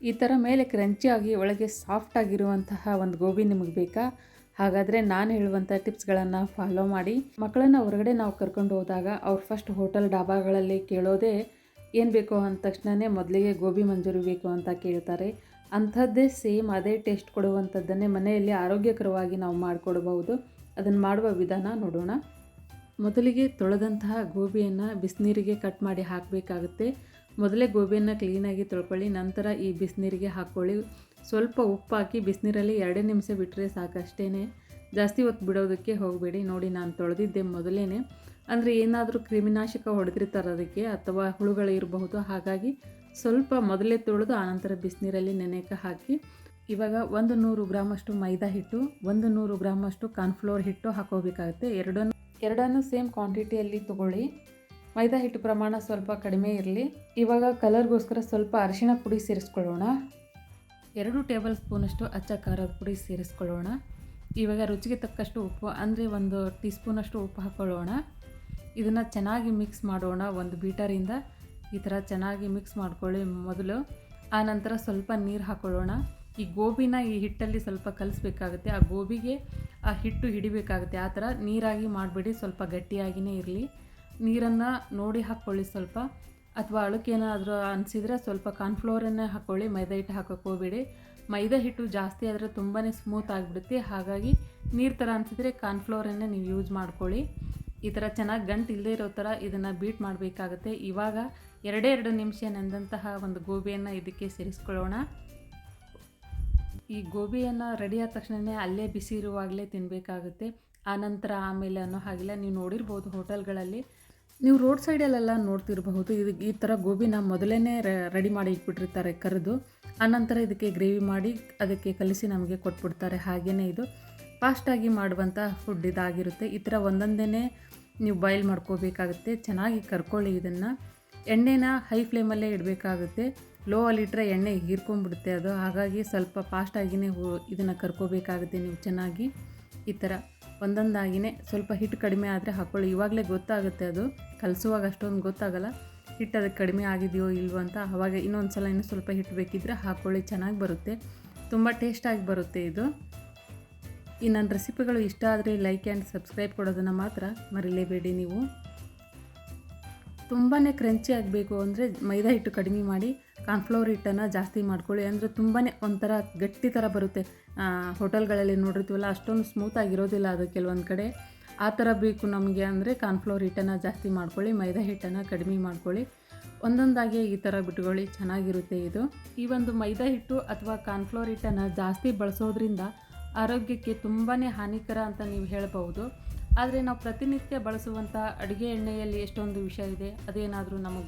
ಈ ಥರ ಮೇಲೆ ಕ್ರಂಚಿಯಾಗಿ ಒಳಗೆ ಸಾಫ್ಟ್ ಆಗಿರುವಂತಹ ಒಂದು ಗೋಬಿ ನಿಮಗೆ ಬೇಕಾ? ಹಾಗಾದರೆ ನಾನು ಹೇಳುವಂಥ ಟಿಪ್ಸ್ಗಳನ್ನು ಫಾಲೋ ಮಾಡಿ. ಮಕ್ಕಳನ್ನು ಹೊರಗಡೆ ನಾವು ಕರ್ಕೊಂಡು ಹೋದಾಗ ಅವ್ರು ಫಸ್ಟ್ ಹೋಟೆಲ್ ಡಾಬಾಗಳಲ್ಲಿ ಕೇಳೋದೇ ಏನು ಬೇಕು ಅಂದ ತಕ್ಷಣವೇ ಮೊದಲಿಗೆ ಗೋಬಿ ಮಂಚೂರಿ ಬೇಕು ಅಂತ ಕೇಳ್ತಾರೆ. ಅಂಥದ್ದೇ ಸೇಮ್ ಅದೇ ಟೇಸ್ಟ್ ಕೊಡುವಂಥದ್ದನ್ನೇ ಮನೆಯಲ್ಲಿ ಆರೋಗ್ಯಕರವಾಗಿ ನಾವು ಮಾಡಿಕೊಡ್ಬೋದು. ಅದನ್ನು ಮಾಡುವ ವಿಧಾನ ನೋಡೋಣ. ಮೊದಲಿಗೆ ತೊಳೆದಂತಹ ಗೋಬಿಯನ್ನು ಬಿಸಿನೀರಿಗೆ ಕಟ್ ಮಾಡಿ ಹಾಕಬೇಕಾಗುತ್ತೆ. ಮೊದಲೇ ಗೋಬಿಯನ್ನು ಕ್ಲೀನಾಗಿ ತೊಳ್ಕೊಳ್ಳಿ, ನಂತರ ಈ ಬಿಸಿನೀರಿಗೆ ಹಾಕ್ಕೊಳ್ಳಿ. ಸ್ವಲ್ಪ ಉಪ್ಪು ಹಾಕಿ ಬಿಸಿನೀರಲ್ಲಿ 2 ನಿಮಿಷ ಬಿಟ್ಟರೆ ಸಾಕಷ್ಟೇ, ಜಾಸ್ತಿ ಹೊತ್ತು ಬಿಡೋದಕ್ಕೆ ಹೋಗಬೇಡಿ. ನೋಡಿ, ನಾನು ತೊಳೆದಿದ್ದೆ ಮೊದಲೇ, ಅಂದರೆ ಏನಾದರೂ ಕ್ರಿಮಿನಾಶಕ ಹೊಡೆದಿರ್ತಾರೆ ಅದಕ್ಕೆ, ಅಥವಾ ಹುಳುಗಳು ಇರಬಹುದು. ಹಾಗಾಗಿ ಸ್ವಲ್ಪ ಮೊದಲೇ ತೊಳೆದು ಆನಂತರ ಬಿಸಿನೀರಲ್ಲಿ ನೆನೆಯಕ್ಕೆ ಹಾಕಿ. ಇವಾಗ 100 ಗ್ರಾಮಷ್ಟು ಮೈದಾ ಹಿಟ್ಟು, 100 ಗ್ರಾಮಷ್ಟು ಕಾರ್ನ್ಫ್ಲೋರ್ ಹಿಟ್ಟು ಹಾಕೋಬೇಕಾಗುತ್ತೆ. ಎರಡನ್ನೂ ಸೇಮ್ ಕ್ವಾಂಟಿಟಿಯಲ್ಲಿ ತೊಗೊಳ್ಳಿ. ಮೈದಾ ಹಿಟ್ಟು ಪ್ರಮಾಣ ಸ್ವಲ್ಪ ಕಡಿಮೆ ಇರಲಿ. ಇವಾಗ ಕಲರ್ಗೋಸ್ಕರ ಸ್ವಲ್ಪ ಅರಿಶಿಣ ಪುಡಿ ಸೇರಿಸ್ಕೊಳ್ಳೋಣ. 2 ಟೇಬಲ್ ಸ್ಪೂನಷ್ಟು ಅಚ್ಚ ಖಾರದ ಪುಡಿ ಸೇರಿಸ್ಕೊಳ್ಳೋಣ. ಇವಾಗ ರುಚಿಗೆ ತಕ್ಕಷ್ಟು ಉಪ್ಪು, ಅಂದರೆ 1 ಟೀ ಸ್ಪೂನಷ್ಟು ಉಪ್ಪು ಹಾಕ್ಕೊಳ್ಳೋಣ. ಇದನ್ನು ಚೆನ್ನಾಗಿ ಮಿಕ್ಸ್ ಮಾಡೋಣ. ಒಂದು ಬೀಟರಿಂದ ಈ ಥರ ಚೆನ್ನಾಗಿ ಮಿಕ್ಸ್ ಮಾಡ್ಕೊಳ್ಳಿ ಮೊದಲು. ಆನಂತರ ಸ್ವಲ್ಪ ನೀರು ಹಾಕ್ಕೊಳ್ಳೋಣ. ಈ ಗೋಬಿನ ಈ ಹಿಟ್ಟಲ್ಲಿ ಸ್ವಲ್ಪ ಕಲಿಸ್ಬೇಕಾಗುತ್ತೆ. ಆ ಗೋಬಿಗೆ ಆ ಹಿಟ್ಟು ಹಿಡಿಬೇಕಾಗುತ್ತೆ. ಆ ಥರ ನೀರಾಗಿ ಮಾಡಬೇಡಿ, ಸ್ವಲ್ಪ ಗಟ್ಟಿಯಾಗಿಯೇ ಇರಲಿ. ನೀರನ್ನು ನೋಡಿ ಹಾಕ್ಕೊಳ್ಳಿ ಸ್ವಲ್ಪ, ಅಥವಾ ಅಳುಕೇನಾದರೂ ಅನಿಸಿದರೆ ಸ್ವಲ್ಪ ಕಾರ್ನ್ಫ್ಲೋರನ್ನೇ ಹಾಕ್ಕೊಳ್ಳಿ. ಮೈದಾ ಹಿಟ್ಟು ಹಾಕೋಕ್ಕೆ ಹೋಗಬೇಡಿ. ಮೈದಾ ಹಿಟ್ಟು ಜಾಸ್ತಿ ಆದರೆ ತುಂಬಾ ಸ್ಮೂತ್ ಆಗಿಬಿಡುತ್ತೆ. ಹಾಗಾಗಿ ನೀರು ಥರ ಅನಿಸಿದರೆ ಕಾರ್ನ್ಫ್ಲೋರನ್ನೇ ನೀವು ಯೂಸ್ ಮಾಡ್ಕೊಳ್ಳಿ. ಈ ಥರ ಚೆನ್ನಾಗಿ ಗಂಟು ಇಲ್ಲದೇ ಇರೋ ಥರ ಇದನ್ನು ಬೀಟ್ ಮಾಡಬೇಕಾಗುತ್ತೆ. ಇವಾಗ 2 ನಿಮಿಷ ನೆಂದಂತಹ ಒಂದು ಗೋಬಿಯನ್ನು ಇದಕ್ಕೆ ಸೇರಿಸ್ಕೊಳ್ಳೋಣ. ಈ ಗೋಬಿಯನ್ನು ರೆಡಿ ಆದ ತಕ್ಷಣವೇ ಅಲ್ಲೇ ಬಿಸಿ ಇರುವಾಗಲೇ ತಿನ್ನಬೇಕಾಗುತ್ತೆ. ಆನಂತರ ಆಮೇಲೆ ಅನ್ನೋ ಹಾಗಿಲ್ಲ. ನೀವು ನೋಡಿರ್ಬೋದು ಹೋಟೆಲ್ಗಳಲ್ಲಿ, ನೀವು ರೋಡ್ ಸೈಡಲ್ಲೆಲ್ಲ ನೋಡ್ತಿರಬಹುದು. ಈ ಥರ ಗೋಬಿನ ಮೊದಲೇ ರೆಡಿ ಮಾಡಿ ಇಟ್ಬಿಟ್ಟಿರ್ತಾರೆ ಕರೆದು. ಆನಂತರ ಇದಕ್ಕೆ ಗ್ರೇವಿ ಮಾಡಿ ಅದಕ್ಕೆ ಕಲಿಸಿ ನಮಗೆ ಕೊಟ್ಬಿಡ್ತಾರೆ. ಹಾಗೆಯೇ ಇದು ಫಾಸ್ಟಾಗಿ ಮಾಡುವಂಥ ಫುಡ್ ಇದಾಗಿರುತ್ತೆ. ಈ ಥರ ಒಂದೊಂದೇ ನೀವು ಬಾಯ್ಲ್ ಮಾಡ್ಕೋಬೇಕಾಗುತ್ತೆ. ಚೆನ್ನಾಗಿ ಕರ್ಕೊಳ್ಳಿ ಇದನ್ನು. ಎಣ್ಣೆನ ಹೈ ಫ್ಲೇಮಲ್ಲೇ ಇಡಬೇಕಾಗುತ್ತೆ. ಲೋ ಅಲ್ಲಿಟ್ಟರೆ ಎಣ್ಣೆ ಹೀರ್ಕೊಂಡ್ಬಿಡುತ್ತೆ ಅದು. ಹಾಗಾಗಿ ಸ್ವಲ್ಪ ಫಾಸ್ಟಾಗಿಯೇ ಇದನ್ನು ಕರ್ಕೋಬೇಕಾಗುತ್ತೆ ನೀವು ಚೆನ್ನಾಗಿ. ಈ ಥರ ಒಂದೊಂದಾಗಿಯೇ ಸ್ವಲ್ಪ ಹಿಟ್ಟು ಕಡಿಮೆ ಆದರೆ ಹಾಕ್ಕೊಳ್ಳಿ. ಇವಾಗಲೇ ಗೊತ್ತಾಗುತ್ತೆ, ಅದು ಕಲಿಸುವಾಗ ಅಷ್ಟೊಂದು ಗೊತ್ತಾಗಲ್ಲ ಹಿಟ್ಟು ಅದಕ್ಕೆ ಕಡಿಮೆ ಆಗಿದೆಯೋ ಇಲ್ವೋ ಅಂತ. ಆವಾಗ ಇನ್ನೂ ಸ್ವಲ್ಪ ಹಿಟ್ಟು ಬೇಕಿದ್ದರೆ ಹಾಕ್ಕೊಳ್ಳಿ, ಚೆನ್ನಾಗಿ ಬರುತ್ತೆ, ತುಂಬ ಟೇಸ್ಟಾಗಿ ಬರುತ್ತೆ ಇದು. ಈ ನನ್ನ ರೆಸಿಪಿಗಳು ಇಷ್ಟ ಆದರೆ ಲೈಕ್ ಆ್ಯಂಡ್ ಸಬ್ಸ್ಕ್ರೈಬ್ ಕೊಡೋದನ್ನು ಮಾತ್ರ ಮರಿಲೇಬೇಡಿ ನೀವು. ತುಂಬಾ ಕ್ರಂಚಿ ಆಗಬೇಕು ಅಂದರೆ ಮೈದಾ ಹಿಟ್ಟು ಕಡಿಮೆ ಮಾಡಿ ಕಾರ್ನ್ಫ್ಲೋರ್ ಹಿಟ್ಟನ್ನು ಜಾಸ್ತಿ ಮಾಡ್ಕೊಳ್ಳಿ. ಅಂದರೆ ತುಂಬಾ ಒಂಥರ ಗಟ್ಟಿ ಥರ ಬರುತ್ತೆ. ಹೋಟೆಲ್ಗಳಲ್ಲಿ ನೋಡಿರ್ತೀವಲ್ಲ, ಅಷ್ಟೊಂದು ಸ್ಮೂತಾಗಿರೋದಿಲ್ಲ ಅದು ಕೆಲವೊಂದು ಕಡೆ. ಆ ಥರ ಬೇಕು ನಮಗೆ ಅಂದರೆ ಕಾರ್ನ್ಫ್ಲೋರ್ ಹಿಟ್ಟನ್ನು ಜಾಸ್ತಿ ಮಾಡ್ಕೊಳ್ಳಿ, ಮೈದಾ ಹಿಟ್ಟನ್ನು ಕಡಿಮೆ ಮಾಡ್ಕೊಳ್ಳಿ. ಒಂದೊಂದಾಗಿ ಈ ಥರ ಬಿಟ್ಕೊಳ್ಳಿ, ಚೆನ್ನಾಗಿರುತ್ತೆ ಇದು. ಈ ಒಂದು ಮೈದಾ ಹಿಟ್ಟು ಅಥವಾ ಕಾರ್ನ್ಫ್ಲೋರ್ ಹಿಟ್ಟನ್ನು ಜಾಸ್ತಿ ಬಳಸೋದ್ರಿಂದ ಆರೋಗ್ಯಕ್ಕೆ ತುಂಬಾ ಹಾನಿಕರ ಅಂತ ನೀವು ಹೇಳ್ಬೋದು. ಆದರೆ ನಾವು ಪ್ರತಿನಿತ್ಯ ಬಳಸುವಂಥ ಅಡುಗೆ ಎಣ್ಣೆಯಲ್ಲಿ ಎಷ್ಟೊಂದು ವಿಷ ಇದೆ, ಅದೇನಾದರೂ ನಮಗೆ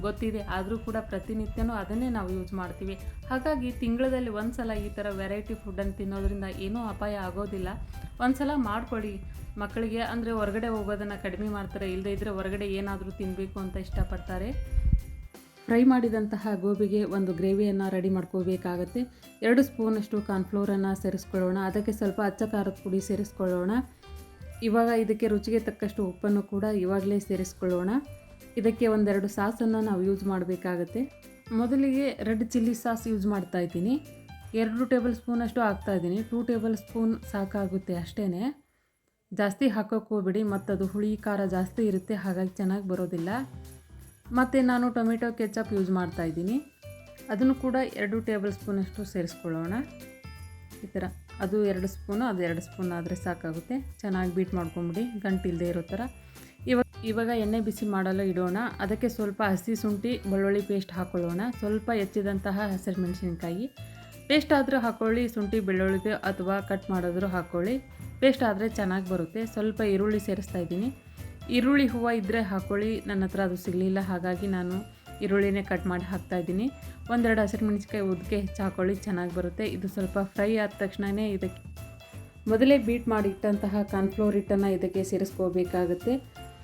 ಗೊತ್ತಿದೆ. ಆದರೂ ಕೂಡ ಪ್ರತಿನಿತ್ಯನೂ ಅದನ್ನೇ ನಾವು ಯೂಸ್ ಮಾಡ್ತೀವಿ. ಹಾಗಾಗಿ ತಿಂಗಳಲ್ಲಿ ಒಂದು ಸಲ ಈ ಥರ ವೆರೈಟಿ ಫುಡ್ಡನ್ನು ತಿನ್ನೋದ್ರಿಂದ ಏನೂ ಅಪಾಯ ಆಗೋದಿಲ್ಲ. ಒಂದು ಸಲ ಮಾಡ್ಕೊಳ್ಳಿ ಮಕ್ಕಳಿಗೆ. ಅಂದರೆ ಹೊರಗಡೆ ಹೋಗೋದನ್ನು ಕಡಿಮೆ ಮಾಡ್ತಾರೆ, ಇಲ್ಲದೇ ಇದ್ದರೆ ಹೊರಗಡೆ ಏನಾದರೂ ತಿನ್ನಬೇಕು ಅಂತ ಇಷ್ಟಪಡ್ತಾರೆ. ಫ್ರೈ ಮಾಡಿದಂತಹ ಗೋಬಿಗೆ ಒಂದು ಗ್ರೇವಿಯನ್ನು ರೆಡಿ ಮಾಡ್ಕೋಬೇಕಾಗತ್ತೆ. 2 ಸ್ಪೂನಷ್ಟು ಕಾರ್ನ್ಫ್ಲೋರನ್ನು ಸೇರಿಸ್ಕೊಳ್ಳೋಣ. ಅದಕ್ಕೆ ಸ್ವಲ್ಪ ಅಚ್ಚ ಖಾರದ ಪುಡಿ ಸೇರಿಸ್ಕೊಳ್ಳೋಣ. ಇವಾಗ ಇದಕ್ಕೆ ರುಚಿಗೆ ತಕ್ಕಷ್ಟು ಉಪ್ಪನ್ನು ಕೂಡ ಇವಾಗಲೇ ಸೇರಿಸ್ಕೊಳ್ಳೋಣ. ಇದಕ್ಕೆ 1-2 ಸಾಸನ್ನು ನಾವು ಯೂಸ್ ಮಾಡಬೇಕಾಗತ್ತೆ. ಮೊದಲಿಗೆ ರೆಡ್ ಚಿಲ್ಲಿ ಸಾಸ್ ಯೂಸ್ ಮಾಡ್ತಾಯಿದ್ದೀನಿ. 2 ಟೇಬಲ್ ಸ್ಪೂನಷ್ಟು ಹಾಕ್ತಾಯಿದ್ದೀನಿ. 2 ಟೇಬಲ್ ಸ್ಪೂನ್ ಸಾಕಾಗುತ್ತೆ ಅಷ್ಟೇ, ಜಾಸ್ತಿ ಹಾಕೋಕ್ಕೆ ಹೋಗ್ಬಿಡಿ. ಮತ್ತು ಅದು ಹುಳಿ ಖಾರ ಜಾಸ್ತಿ ಇರುತ್ತೆ, ಹಾಗಾಗಿ ಚೆನ್ನಾಗಿ ಬರೋದಿಲ್ಲ. ಮತ್ತು ನಾನು ಟೊಮೆಟೊ ಕೆಚಪ್ ಯೂಸ್ ಮಾಡ್ತಾಯಿದ್ದೀನಿ. ಅದನ್ನು ಕೂಡ 2 ಟೇಬಲ್ ಸ್ಪೂನಷ್ಟು ಸೇರಿಸ್ಕೊಳ್ಳೋಣ. ಈ ಥರ ಅದು 2 ಸ್ಪೂನು, ಅದು 2 ಸ್ಪೂನ್ ಆದರೆ ಸಾಕಾಗುತ್ತೆ. ಚೆನ್ನಾಗಿ ಬೀಟ್ ಮಾಡ್ಕೊಂಬಿಡಿ, ಗಂಟಿಲ್ಲದೆ ಇರೋ ಥರ. ಇವಾಗ ಎಣ್ಣೆ ಬಿಸಿ ಮಾಡಲು ಇಡೋಣ. ಅದಕ್ಕೆ ಸ್ವಲ್ಪ ಹಸಿ ಶುಂಠಿ ಬೆಳ್ಳುಳ್ಳಿ ಪೇಸ್ಟ್ ಹಾಕ್ಕೊಳ್ಳೋಣ. ಸ್ವಲ್ಪ ಹೆಚ್ಚಿದಂತಹ ಹಸಿರು ಮೆಣಸಿನ್ಕಾಯಿ ಪೇಸ್ಟ್ ಆದರೂ ಹಾಕ್ಕೊಳ್ಳಿ, ಶುಂಠಿ ಬೆಳ್ಳುಳ್ಳಿಗೆ, ಅಥವಾ ಕಟ್ ಮಾಡಿದ್ರೂ ಹಾಕ್ಕೊಳ್ಳಿ. ಪೇಸ್ಟ್ ಆದರೆ ಚೆನ್ನಾಗಿ ಬರುತ್ತೆ. ಸ್ವಲ್ಪ ಈರುಳ್ಳಿ ಸೇರಿಸ್ತಾ ಇದ್ದೀನಿ. ಈರುಳ್ಳಿ ಹೂವು ಇದ್ದರೆ ಹಾಕ್ಕೊಳ್ಳಿ, ನನ್ನ ಹತ್ರ ಅದು ಸಿಗಲಿಲ್ಲ, ಹಾಗಾಗಿ ನಾನು ಈರುಳ್ಳಿನೇ ಕಟ್ ಮಾಡಿ ಹಾಕ್ತಾಯಿದ್ದೀನಿ. 1-2 ಹಸಿರು ಮೆಣಸಿನ್ಕಾಯಿ ಉದ್ದಕ್ಕೆ ಹೆಚ್ಚು ಹಾಕ್ಕೊಳ್ಳಿ, ಚೆನ್ನಾಗಿ ಬರುತ್ತೆ. ಇದು ಸ್ವಲ್ಪ ಫ್ರೈ ಆದ ತಕ್ಷಣವೇ ಇದಕ್ಕೆ ಮೊದಲೇ ಬೀಟ್ ಮಾಡಿ ಇಟ್ಟಂತಹ ಕಾರ್ನ್ಫ್ಲೋರ್ ಹಿಟ್ಟನ್ನು ಇದಕ್ಕೆ ಸೇರಿಸ್ಕೋಬೇಕಾಗುತ್ತೆ.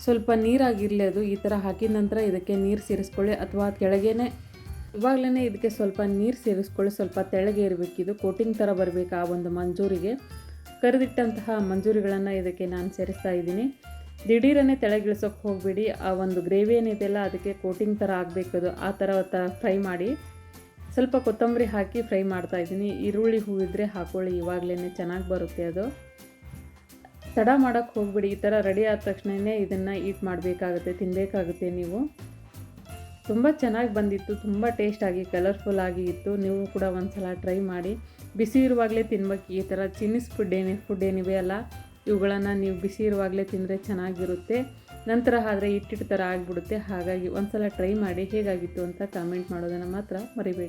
ಸ್ವಲ್ಪ ನೀರಾಗಿರಲಿ ಅದು. ಈ ಥರ ಹಾಕಿದ ನಂತರ ಇದಕ್ಕೆ ನೀರು ಸೇರಿಸ್ಕೊಳ್ಳಿ, ಅಥವಾ ಕೆಳಗೇನೆ ಇವಾಗಲೇ ಇದಕ್ಕೆ ಸ್ವಲ್ಪ ನೀರು ಸೇರಿಸ್ಕೊಳ್ಳಿ. ಸ್ವಲ್ಪ ತೆಳಗೆ ಇರಬೇಕಿದು, ಕೋಟಿಂಗ್ ಥರ ಬರಬೇಕು ಆ ಒಂದು ಮಂಜೂರಿಗೆ. ಕರೆದಿಟ್ಟಂತಹ ಮಂಜೂರಿಗಳನ್ನು ಇದಕ್ಕೆ ನಾನು ಸೇರಿಸ್ತಾ ಇದ್ದೀನಿ. ದಿಢೀರನ್ನೇ ತೆಳಗಿಳಿಸೋಕ್ಕೆ ಹೋಗಬೇಡಿ. ಆ ಒಂದು ಗ್ರೇವಿ ಏನಿದೆಯಲ್ಲ ಅದಕ್ಕೆ ಕೋಟಿಂಗ್ ಥರ ಆಗಬೇಕದು, ಆ ಥರ ಫ್ರೈ ಮಾಡಿ. ಸ್ವಲ್ಪ ಕೊತ್ತಂಬರಿ ಹಾಕಿ ಫ್ರೈ ಮಾಡ್ತಾಯಿದ್ದೀನಿ. ಈರುಳ್ಳಿ ಹೂವಿದ್ರೆ ಹಾಕ್ಕೊಳ್ಳಿ, ಇವಾಗಲೇ ಚೆನ್ನಾಗಿ ಬರುತ್ತೆ ಅದು. ತಡ ಮಾಡೋಕ್ಕೆ ಹೋಗ್ಬಿಡಿ. ಈ ಥರ ರೆಡಿ ಆದ ತಕ್ಷಣವೇ ಇದನ್ನು ಈಟ್ ಮಾಡಬೇಕಾಗುತ್ತೆ, ತಿನ್ನಬೇಕಾಗುತ್ತೆ ನೀವು. ತುಂಬ ಚೆನ್ನಾಗಿ ಬಂದಿತ್ತು, ತುಂಬ ಟೇಸ್ಟಾಗಿ ಕಲರ್ಫುಲ್ಲಾಗಿ ಇತ್ತು. ನೀವು ಕೂಡ ಒಂದು ಸಲ ಟ್ರೈ ಮಾಡಿ. ಬಿಸಿ ಇರುವಾಗಲೇ ತಿನ್ಬೇಕು. ಈ ಥರ ಚೈನೀಸ್ ಫುಡ್ ಏನಿವೆ ಅಲ್ಲ, ಇವುಗಳನ್ನು ನೀವು ಬಿಸಿ ಇರುವಾಗಲೇ ತಿಂದರೆ ಚೆನ್ನಾಗಿರುತ್ತೆ. ನಂತರ ಆದರೆ ಹಿಟ್ಟಿಟ್ಟು ಥರ ಆಗಿಬಿಡುತ್ತೆ. ಹಾಗಾಗಿ ಒಂದು ಸಲ ಟ್ರೈ ಮಾಡಿ, ಹೇಗಾಗಿತ್ತು ಅಂತ ಕಾಮೆಂಟ್ ಮಾಡೋದನ್ನು ಮಾತ್ರ ಮರಿಬೇಡಿ.